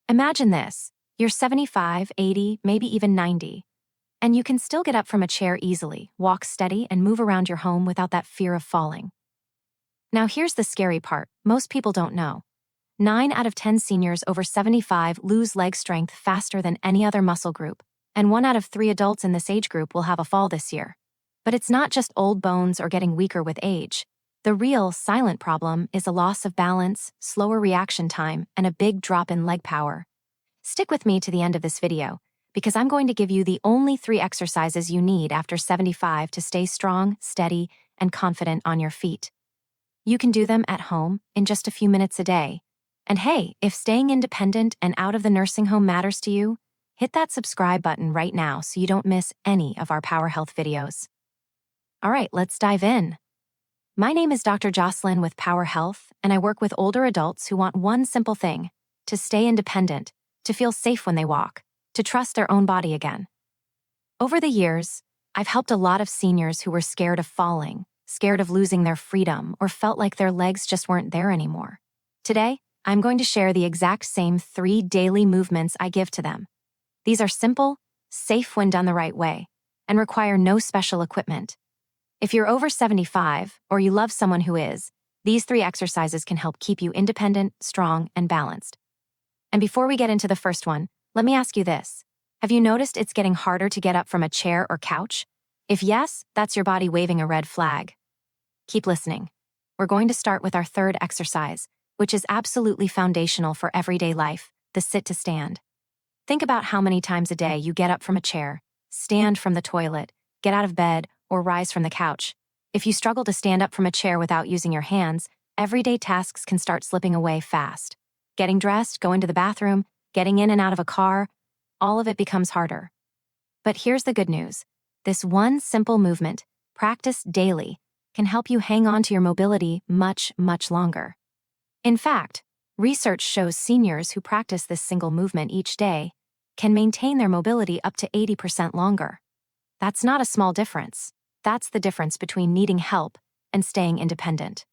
Imagine this. You're 75, 80, maybe even 90, and you can still get up from a chair easily, walk steady, and move around your home without that fear of falling. Now here's the scary part. Most people don't know. 9 out of 10 seniors over 75 lose leg strength faster than any other muscle group, and 1 out of 3 adults in this age group will have a fall this year. But it's not just old bones or getting weaker with age. The real, silent problem is a loss of balance, slower reaction time, and a big drop in leg power. Stick with me to the end of this video, because I'm going to give you the only 3 exercises you need after 75 to stay strong, steady, and confident on your feet. You can do them at home in just a few minutes a day. And hey, if staying independent and out of the nursing home matters to you, hit that subscribe button right now so you don't miss any of our Power Health videos. All right, let's dive in. My name is Dr. Jocelyn with Power Health, and I work with older adults who want one simple thing: to stay independent, to feel safe when they walk, to trust their own body again. Over the years, I've helped a lot of seniors who were scared of falling, scared of losing their freedom, or felt like their legs just weren't there anymore. Today, I'm going to share the exact same 3 daily movements I give to them. These are simple, safe when done the right way, and require no special equipment. If you're over 75, or you love someone who is, these 3 exercises can help keep you independent, strong, and balanced. And before we get into the first one, let me ask you this. Have you noticed it's getting harder to get up from a chair or couch? If yes, that's your body waving a red flag. Keep listening. We're going to start with our 3rd exercise, which is absolutely foundational for everyday life, the sit to stand. Think about how many times a day you get up from a chair, stand from the toilet, get out of bed, or rise from the couch. If you struggle to stand up from a chair without using your hands, everyday tasks can start slipping away fast. Getting dressed, going to the bathroom, getting in and out of a car, all of it becomes harder. But here's the good news. This one simple movement, practiced daily, can help you hang on to your mobility much, much longer. In fact, research shows seniors who practice this single movement each day can maintain their mobility up to 80% longer. That's not a small difference. That's the difference between needing help and staying independent.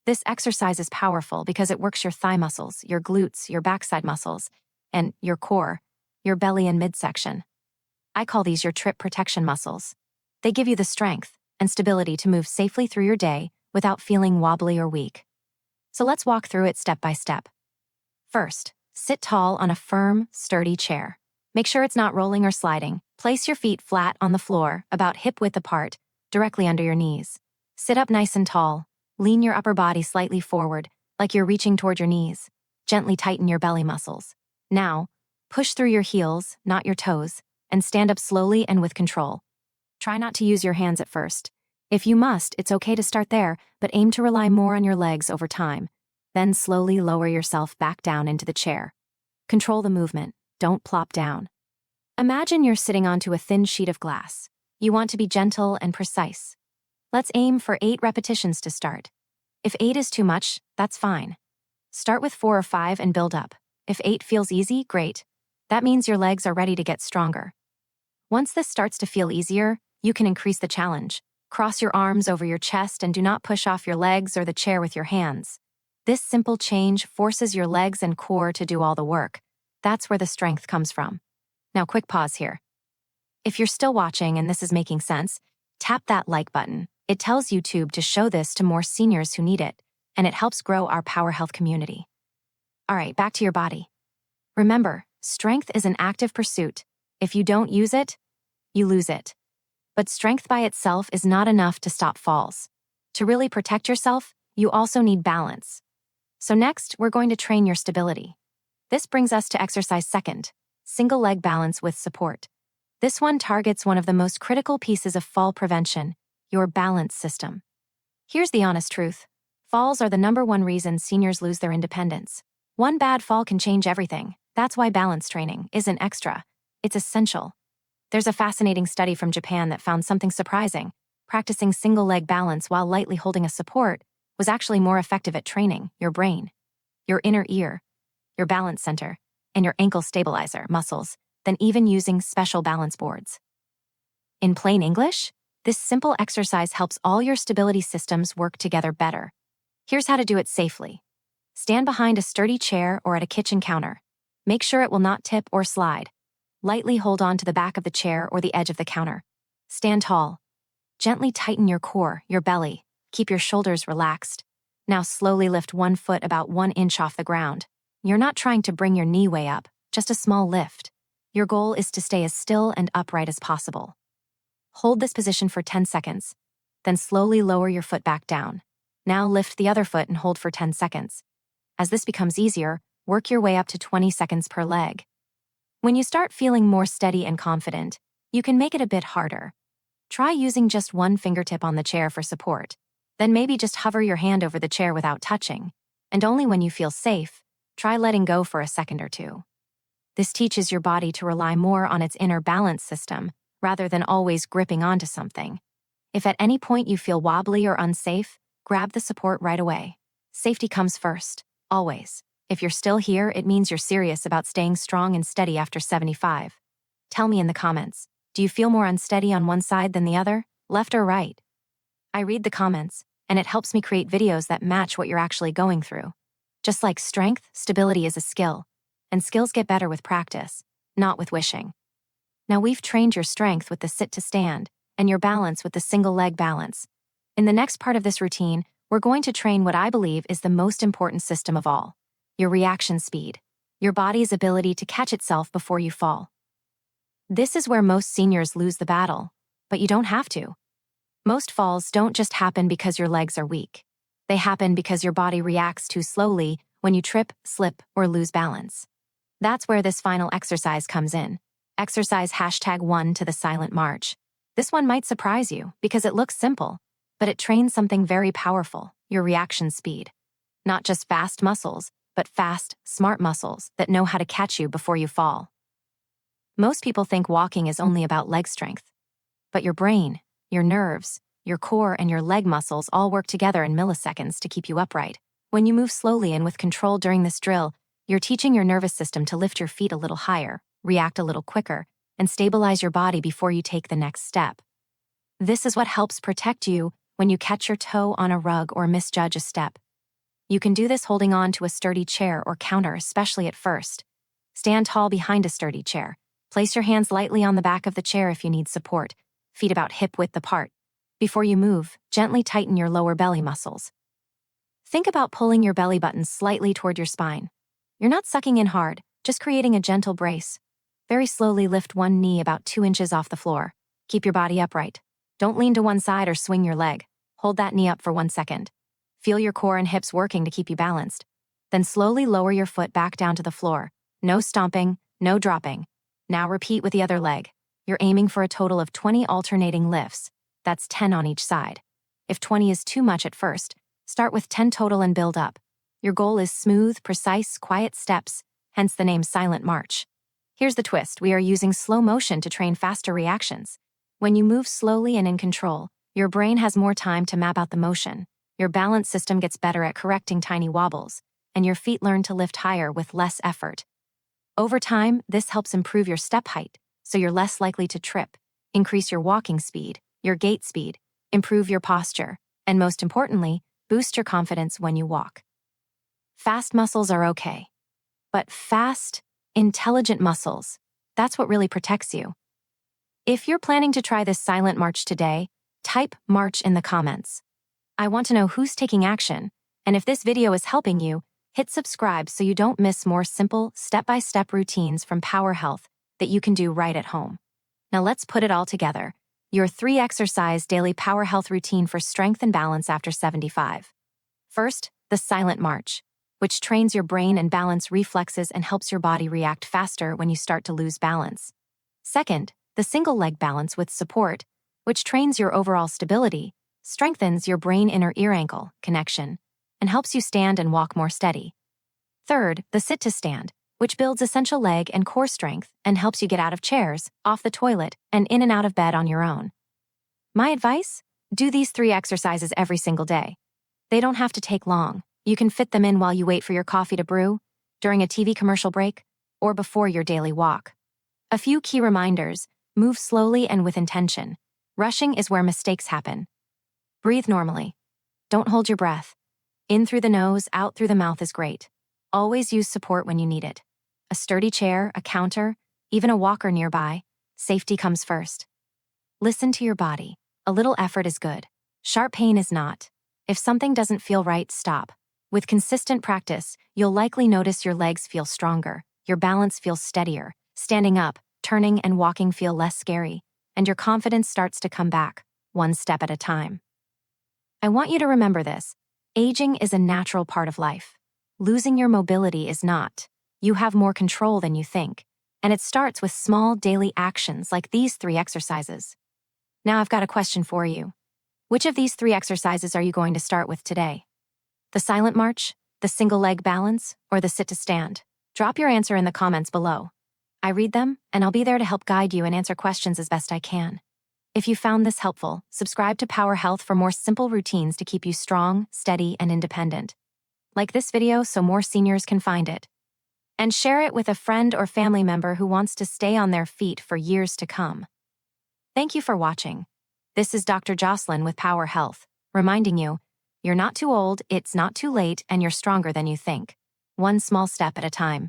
This exercise is powerful because it works your thigh muscles, your glutes, your backside muscles, and your core, your belly and midsection. I call these your trip protection muscles. They give you the strength and stability to move safely through your day without feeling wobbly or weak. So let's walk through it step by step. First, sit tall on a firm, sturdy chair. Make sure it's not rolling or sliding. Place your feet flat on the floor, about hip-width apart, directly under your knees. Sit up nice and tall. Lean your upper body slightly forward, like you're reaching toward your knees. Gently tighten your belly muscles. Now, push through your heels, not your toes, and stand up slowly and with control. Try not to use your hands at first. If you must, it's okay to start there, but aim to rely more on your legs over time. Then slowly lower yourself back down into the chair. Control the movement. Don't plop down. Imagine you're sitting onto a thin sheet of glass. You want to be gentle and precise. Let's aim for 8 repetitions to start. If 8 is too much, that's fine. Start with 4 or 5 and build up. If 8 feels easy, great. That means your legs are ready to get stronger. Once this starts to feel easier, you can increase the challenge. Cross your arms over your chest and do not push off your legs or the chair with your hands. This simple change forces your legs and core to do all the work. That's where the strength comes from. Now, quick pause here. If you're still watching and this is making sense, tap that like button. It tells YouTube to show this to more seniors who need it, and it helps grow our Power Health community. All right, back to your body. Remember, strength is an active pursuit. If you don't use it, you lose it. But strength by itself is not enough to stop falls. To really protect yourself, you also need balance. So next, we're going to train your stability. This brings us to exercise 2nd, single leg balance with support. This one targets one of the most critical pieces of fall prevention, your balance system. Here's the honest truth. Falls are the #1 reason seniors lose their independence. One bad fall can change everything. That's why balance training isn't extra. It's essential. There's a fascinating study from Japan that found something surprising. Practicing single leg balance while lightly holding a support was actually more effective at training your brain, your inner ear, your balance center, and your ankle stabilizer muscles than even using special balance boards. In plain English, this simple exercise helps all your stability systems work together better. Here's how to do it safely. Stand behind a sturdy chair or at a kitchen counter. Make sure it will not tip or slide. Lightly hold on to the back of the chair or the edge of the counter. Stand tall. Gently tighten your core, your belly. Keep your shoulders relaxed. Now slowly lift one foot about 1 inch off the ground. You're not trying to bring your knee way up, just a small lift. Your goal is to stay as still and upright as possible. Hold this position for 10 seconds. Then slowly lower your foot back down. Now lift the other foot and hold for 10 seconds. As this becomes easier, work your way up to 20 seconds per leg. When you start feeling more steady and confident, you can make it a bit harder. Try using just one fingertip on the chair for support. Then maybe just hover your hand over the chair without touching. And only when you feel safe, try letting go for a second or two. This teaches your body to rely more on its inner balance system, rather than always gripping onto something. If at any point you feel wobbly or unsafe, grab the support right away. Safety comes first, always. If you're still here, it means you're serious about staying strong and steady after 75. Tell me in the comments, do you feel more unsteady on one side than the other, left or right? I read the comments, and it helps me create videos that match what you're actually going through. Just like strength, stability is a skill, and skills get better with practice, not with wishing. Now we've trained your strength with the sit to stand, and your balance with the single leg balance. In the next part of this routine, we're going to train what I believe is the most important system of all: your reaction speed, your body's ability to catch itself before you fall. This is where most seniors lose the battle, but you don't have to. Most falls don't just happen because your legs are weak. They happen because your body reacts too slowly when you trip, slip, or lose balance. That's where this final exercise comes in. Exercise #1 to the silent march. This one might surprise you because it looks simple, but it trains something very powerful: your reaction speed. Not just fast muscles, but fast, smart muscles that know how to catch you before you fall. Most people think walking is only about leg strength. But your brain, your nerves, your core, and your leg muscles all work together in milliseconds to keep you upright. When you move slowly and with control during this drill, you're teaching your nervous system to lift your feet a little higher, react a little quicker, and stabilize your body before you take the next step. This is what helps protect you when you catch your toe on a rug or misjudge a step. You can do this holding on to a sturdy chair or counter, especially at first. Stand tall behind a sturdy chair. Place your hands lightly on the back of the chair if you need support, feet about hip-width apart. Before you move, gently tighten your lower belly muscles. Think about pulling your belly button slightly toward your spine. You're not sucking in hard, just creating a gentle brace. Very slowly lift one knee about 2 inches off the floor. Keep your body upright. Don't lean to one side or swing your leg. Hold that knee up for 1 second. Feel your core and hips working to keep you balanced. Then slowly lower your foot back down to the floor. No stomping, no dropping. Now repeat with the other leg. You're aiming for a total of 20 alternating lifts. That's 10 on each side. If 20 is too much at first, start with 10 total and build up. Your goal is smooth, precise, quiet steps, hence the name Silent March. Here's the twist: we are using slow motion to train faster reactions. When you move slowly and in control, your brain has more time to map out the motion. Your balance system gets better at correcting tiny wobbles, and your feet learn to lift higher with less effort. Over time, this helps improve your step height, so you're less likely to trip, increase your walking speed, your gait speed, improve your posture, and most importantly, boost your confidence when you walk. Fast muscles are okay, but fast, intelligent muscles, that's what really protects you. If you're planning to try this silent march today, type "march" in the comments. I want to know who's taking action, and if this video is helping you, hit subscribe so you don't miss more simple, step-by-step routines from Power Health that you can do right at home. Now let's put it all together. Your 3-exercise daily Power Health routine for strength and balance after 75. First, the silent march, which trains your brain and balance reflexes and helps your body react faster when you start to lose balance. Second, the single leg balance with support, which trains your overall stability, strengthens your brain inner ear-ankle connection, and helps you stand and walk more steady. Third, the sit to stand, which builds essential leg and core strength and helps you get out of chairs, off the toilet, and in and out of bed on your own. My advice? Do these 3 exercises every single day. They don't have to take long. You can fit them in while you wait for your coffee to brew, during a TV commercial break, or before your daily walk. A few key reminders: move slowly and with intention. Rushing is where mistakes happen. Breathe normally. Don't hold your breath. In through the nose, out through the mouth is great. Always use support when you need it. A sturdy chair, a counter, even a walker nearby. Safety comes first. Listen to your body. A little effort is good. Sharp pain is not. If something doesn't feel right, stop. With consistent practice, you'll likely notice your legs feel stronger, your balance feels steadier, standing up, turning and walking feel less scary, and your confidence starts to come back, one step at a time. I want you to remember this. Aging is a natural part of life. Losing your mobility is not. You have more control than you think, and it starts with small daily actions like these 3 exercises. Now I've got a question for you. Which of these 3 exercises are you going to start with today? The silent march, the single leg balance, or the sit to stand? Drop your answer in the comments below. I read them, and I'll be there to help guide you and answer questions as best I can. If you found this helpful, subscribe to Power Health for more simple routines to keep you strong, steady, and independent. Like this video so more seniors can find it. And share it with a friend or family member who wants to stay on their feet for years to come. Thank you for watching. This is Dr. Jocelyn with Power Health, reminding you, you're not too old, it's not too late, and you're stronger than you think. One small step at a time.